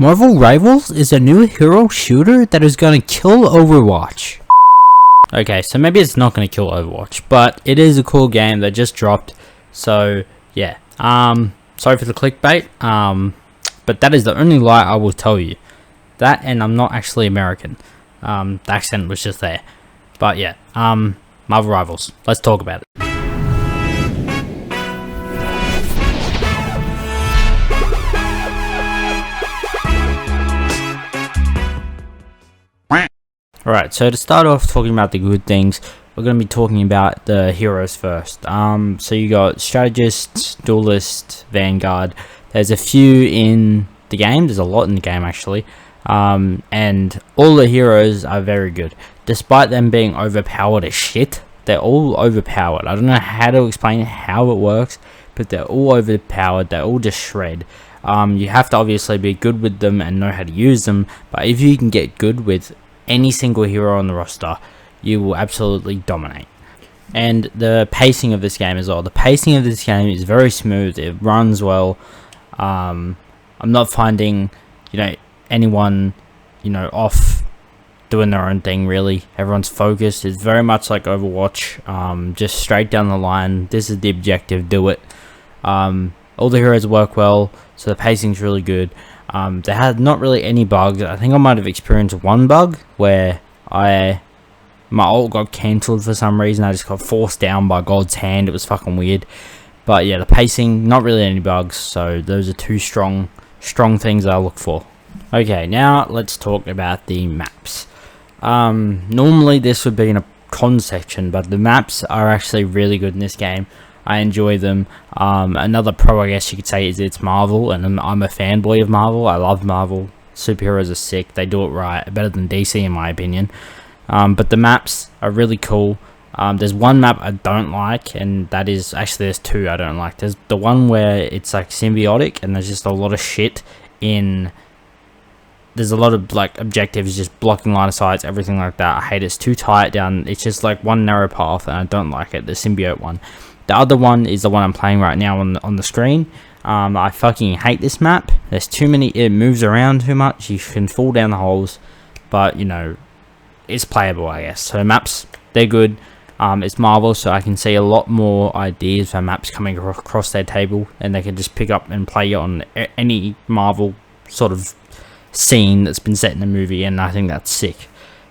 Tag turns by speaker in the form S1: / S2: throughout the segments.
S1: Marvel Rivals is a new hero shooter that is gonna kill Overwatch. Okay, so maybe it's not gonna kill Overwatch, but it is a cool game that just dropped. So yeah, sorry for the clickbait. But that is the only lie I will tell you. That, and I'm not actually American. The accent was just there. But yeah, Marvel Rivals. Let's talk about it. Alright, so to start off talking about the good things, we're going to be talking about the heroes first. So you got Strategist, Duelist, Vanguard. There's a few in the game. There's a lot in the game actually. And all the heroes are very good. Despite them being overpowered as shit, they're all overpowered. I don't know how to explain how it works, but they're all overpowered. They all just shred. You have to obviously be good with them and know how to use them. But if you can get good with any single hero on the roster, you will absolutely dominate. And the pacing of this game as well. The pacing of this game is very smooth. It runs well. I'm not finding, anyone, off doing their own thing really. Everyone's focused. It's very much like Overwatch. Just straight down the line. This is the objective. Do it. All the heroes work well, so the pacing's really good. They had not really any bugs. I think I might have experienced one bug where my ult got cancelled for some reason. I just got forced down by God's hand. It was fucking weird. But yeah, the pacing, not really any bugs. So those are two strong things that I look for. Okay, now let's talk about the maps. Normally this would be in a con section, but the maps are actually really good in this game. I enjoy them. Another pro, I guess you could say, is it's Marvel, and I'm a fanboy of Marvel. I love Marvel. Superheroes are sick. They do it right. Better than DC, in my opinion. But the maps are really cool. There's one map I don't like, and that is... Actually, there's two I don't like. There's the one where it's like symbiotic, and there's just a lot of shit in... There's a lot of like objectives just blocking line of sights, everything like that. I hate it. It's too tight down. It's just like one narrow path, and I don't like it. The symbiote one. The other one is the one I'm playing right now on the screen. I fucking hate this map. There's too many. It moves around too much. You can fall down the holes, but it's playable, I guess. So maps, they're good. It's Marvel, so I can see a lot more ideas for maps coming across their table, and they can just pick up and play on any Marvel sort of scene that's been set in the movie, and I think that's sick.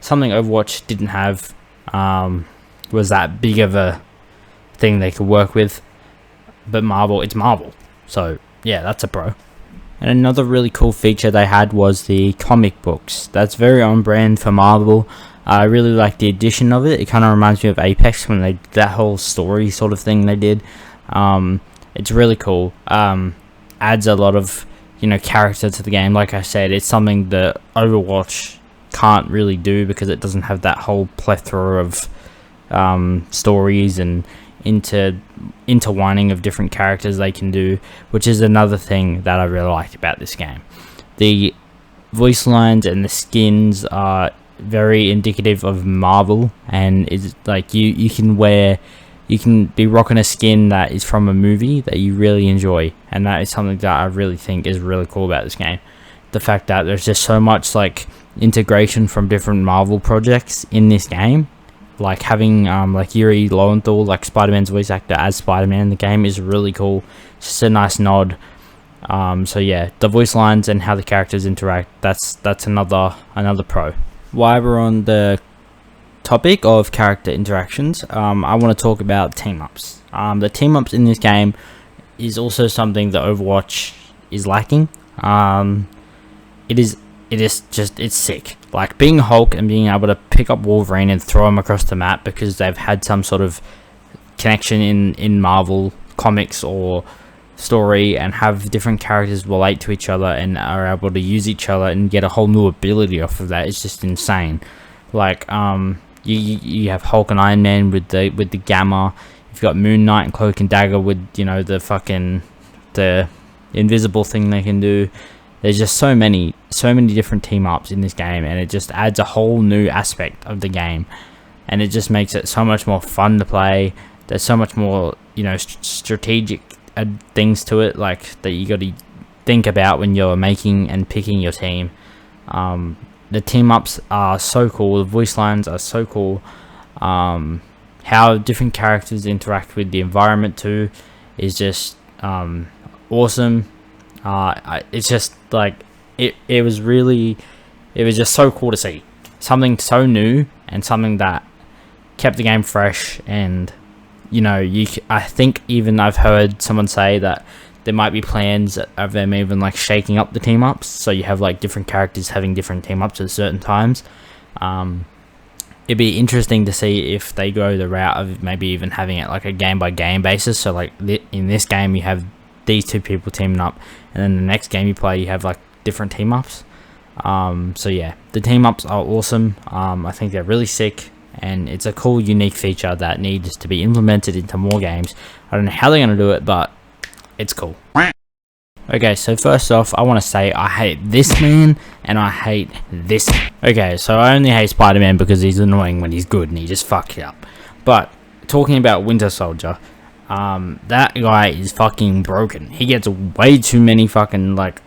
S1: Something Overwatch didn't have was that big of a thing they could work with, but Marvel, it's Marvel, so yeah, that's a pro. And another really cool feature they had was the comic books. That's very on brand for Marvel. I really like the addition of it. It kind of reminds me of Apex when they did that whole story sort of thing they did. It's really cool. Adds a lot of character to the game. Like I said, it's something that Overwatch can't really do because it doesn't have that whole plethora of stories and intertwining of different characters they can do, which is another thing that I really like about this game. The voice lines and the skins are very indicative of Marvel, and it's like you can be rocking a skin that is from a movie that you really enjoy, and that is something that I really think is really cool about this game. The fact that there's just so much like integration from different Marvel projects in this game. Like having like Yuri Lowenthal, like Spider-Man's voice actor as Spider-Man in the game, is really cool. It's just a nice nod. So yeah, the voice lines and how the characters interact, that's another pro. While we're on the topic of character interactions, I want to talk about team-ups. The team-ups in this game is also something that Overwatch is lacking. It's sick. Like being Hulk and being able to pick up Wolverine and throw him across the map because they've had some sort of connection in Marvel comics or story, and have different characters relate to each other and are able to use each other and get a whole new ability off of that. It's just insane. Like you have Hulk and Iron Man with the Gamma. You've got Moon Knight and Cloak and Dagger with the invisible thing they can do. There's just so many different team-ups in this game, and it just adds a whole new aspect of the game, and it just makes it so much more fun to play. There's so much more, strategic things to it, like that you got to think about when you're making and picking your team. The team ups are so cool. The voice lines are so cool. How different characters interact with the environment too is just awesome. It's just like it was just so cool to see something so new and something that kept the game fresh. And you know, I think even I've heard someone say that there might be plans of them even like shaking up the team ups, so you have like different characters having different team ups at certain times. It'd be interesting to see if they go the route of maybe even having it like a game by game basis. So like in this game you have these two people teaming up, and then the next game you play you have like different team ups. So yeah, the team ups are awesome. I think they're really sick, and it's a cool unique feature that needs to be implemented into more games. I don't know how they're going to do it, but it's cool. Okay, so first off, I want to say I hate this man and I hate this man. Okay, so I only hate Spider-Man because he's annoying when he's good and he just fucks up. But talking about Winter Soldier, that guy is fucking broken. He gets way too many fucking like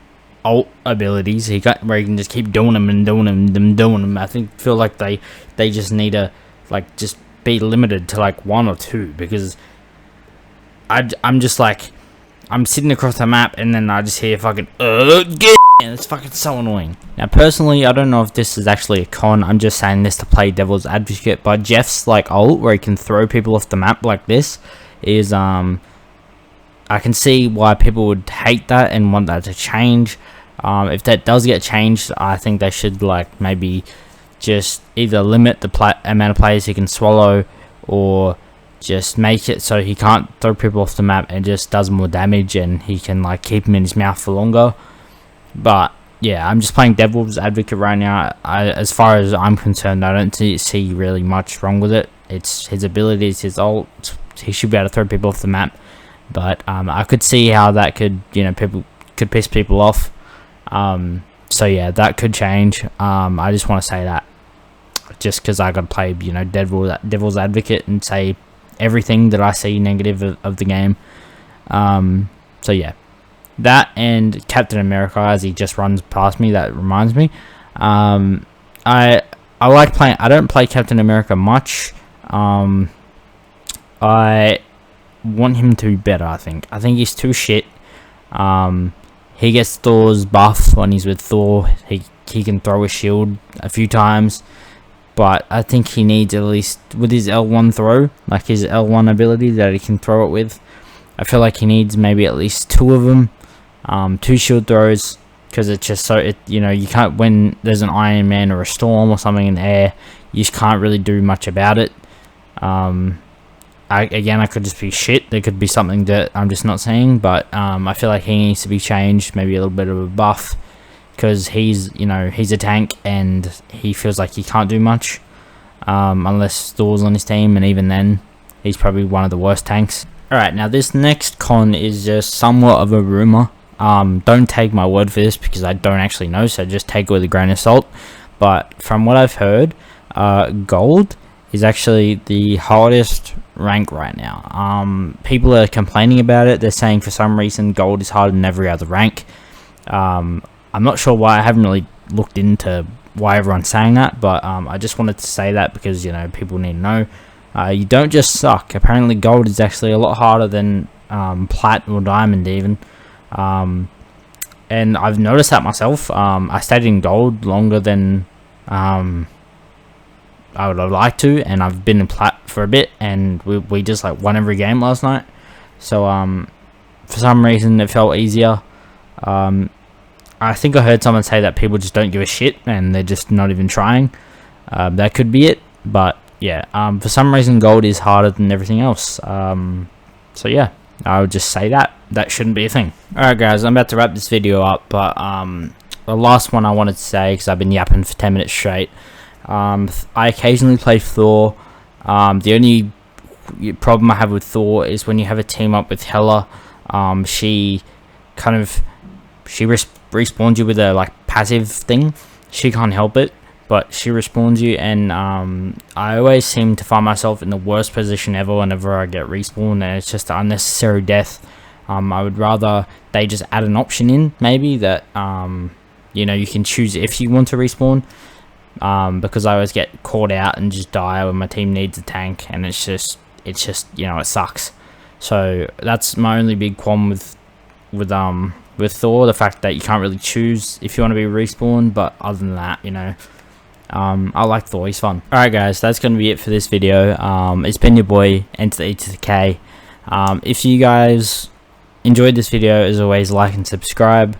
S1: alt abilities. Where he can just keep doing them and doing them and doing them. I feel like they just need to like just be limited to like 1 or 2, because I'm just like, I'm sitting across the map and then I just hear fucking get, and it's fucking so annoying. Now personally, I don't know if this is actually a con. I'm just saying this to play devil's advocate, but Jeff's like ult where he can throw people off the map like this is I can see why people would hate that and want that to change. If that does get changed, I think they should like maybe just either limit the amount of players he can swallow, or just make it so he can't throw people off the map and just does more damage, and he can like keep him in his mouth for longer. But yeah, I'm just playing devil's advocate right now. As far as I'm concerned, I don't see really much wrong with it. It's his abilities, his ult. He should be able to throw people off the map. But I could see how that could, you know, people could piss people off. So yeah, that could change. I just want to say that, just because I got to play, you know, devil's advocate and say everything that I see negative of the game. So yeah, that and Captain America as he just runs past me, that reminds me. I like playing. I don't play Captain America much. I want him to be better. I think he's too shit. He gets Thor's buff when he's with Thor. He can throw a shield a few times, but I think he needs, at least with his L1 throw, like his L1 ability that he can throw it with, I feel like he needs maybe at least 2 of them, 2 shield throws, because it's just so, you know, you can't, when there's an Iron Man or a storm or something in the air, you just can't really do much about it. Again, I could just be shit. There could be something that I'm just not seeing, but I feel like he needs to be changed, maybe a little bit of a buff, because he's, you know, he's a tank and he feels like he can't do much unless Thor's on his team, and even then, he's probably one of the worst tanks. Alright, now this next con is just somewhat of a rumor. Don't take my word for this because I don't actually know, so just take it with a grain of salt. But from what I've heard, gold is actually the hardest rank right now. People are complaining about it. They're saying for some reason gold is harder than every other rank. I'm not sure why. I haven't really looked into why everyone's saying that, but I just wanted to say that because, you know, people need to know. You don't just suck. Apparently gold is actually a lot harder than plat or diamond even. And I've noticed that myself. I stayed in gold longer than I would have liked to, and I've been in plat for a bit, and we just like won every game last night. So for some reason it felt easier. I think I heard someone say that people just don't give a shit and they're just not even trying. That could be it, but yeah, for some reason gold is harder than everything else. So yeah, I would just say that shouldn't be a thing. Alright guys, I'm about to wrap this video up, but the last one I wanted to say, because I've been yapping for 10 minutes straight, I occasionally play Thor. The only problem I have with Thor is when you have a team up with Hela, she respawns you with a like passive thing. She can't help it, but she respawns you, and I always seem to find myself in the worst position ever whenever I get respawned, and it's just an unnecessary death. I would rather they just add an option in, maybe, that you know, you can choose if you want to respawn, because I always get caught out and just die when my team needs a tank, and it's just you know, it sucks. So that's my only big qualm with Thor, the fact that you can't really choose if you want to be respawned. But other than that, you know, I like Thor, he's fun. Alright guys, that's going to be it for this video. It's been your boy, Enter the E to the K. If you guys enjoyed this video, as always, like and subscribe.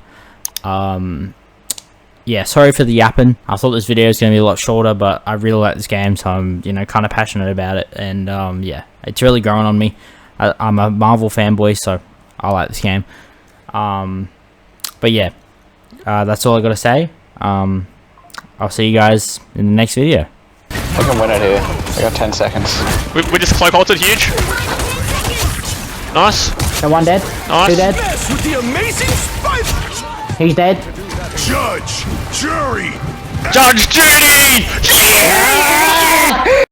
S1: Yeah, sorry for the yapping. I thought this video was going to be a lot shorter, but I really like this game, so I'm, you know, kind of passionate about it. And yeah, it's really growing on me. I'm a Marvel fanboy, so I like this game. But yeah, that's all I got to say. I'll see you guys in the next video.
S2: I can win it here. I got 10 seconds.
S3: We just cloak ulted huge. Nice.
S4: So one dead.
S3: Nice.
S4: Two dead.
S5: With the amazing spike.
S4: He's dead.
S5: Judge, jury.
S3: Judge Judy! Yeah!